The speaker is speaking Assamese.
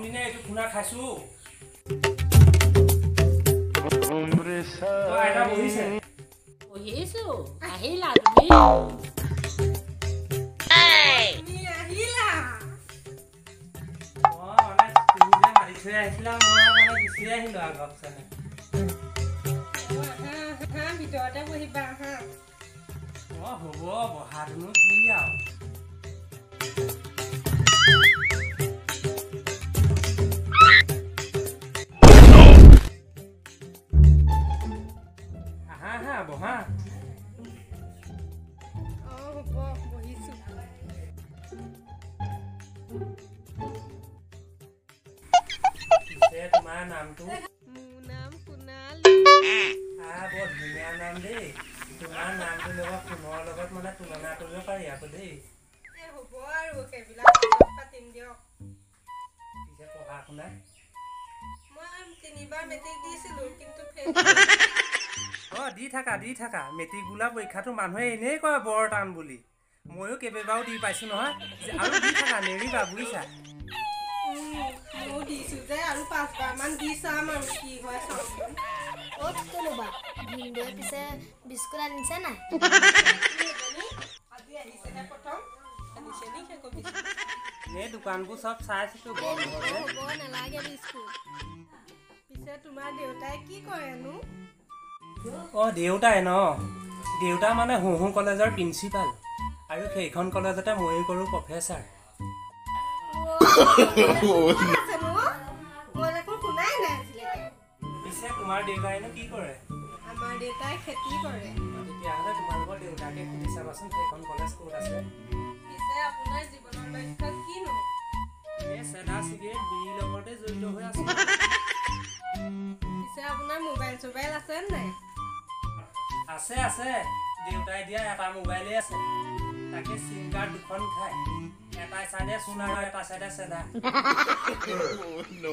দিনে এইটো খুনা খাইছো বহিছো আহিলা তুমি ভিতৰতে বহিবা হা হ'ব বহাটোনো কি আৰু বহা হ'ব বহিছো তোমাৰ নামটো মোৰ নাম সোণালী বৰ ধুনীয়া নাম দেই তোমাৰ নামটোৰ লগত সোণৰ লগত মানে তুলনা কৰিব পাৰি আকৌ দেই হ'ব আৰু সেইবিলাক পাতিম দিয়ক পিছে পঢ়া শুনা মই 3বাৰ মেট্ৰিক দিছিলো কিন্তু দি থাকা মেট্ৰিক বোলা পৰীক্ষাটো মানুহে এনেই কয় বৰ টান বুলি ময়ো কেইবাবাৰো দি পাইছো নহয় আৰু দি থাকা নেৰিবা বুজিছা ময়ো দিছো যে আৰু 5বাৰ মান দি চাম আৰু কি হয় চাওঁচোন পিছে বিস্কুট আনিছে নাই আজি আহিছেহে প্ৰথম আনিছে নি দোকানবোৰ চব চাইছো নালাগে বিস্কুট পিছে তোমাৰ দেউতাই কি কৰেনো দেউতাই ন দেউতা মানে হুহু কলেজৰ প্ৰিন্সিপাল আৰু সেইখন কলেজতে ময়ো কৰোঁ প্ৰফেচাৰ পিছে তোমাৰ দেউতাইনো কি কৰে আমাৰ দেউতাই খেতি কৰে তেতিয়াহ'লে তোমালোকৰ দেউতাকে সুধি চাবাচোন সেইখন কলেজ ক'ত আছে পিছে আপোনাৰ জীৱনৰ লক্ষ্য কিনো চেদা চিগাৰেট বিড়িৰ লগতে জড়িত হৈ আছে পিছে আপোনাৰ মোবাইল চোবাইল আছে নাই আছে দেউতাই দিয়া এটা মোবাইলেই আছে তাকে চিম কাৰ্ড 2খন খায় এটা চাইডে সোণা আৰু এটা চাইডে চেদা no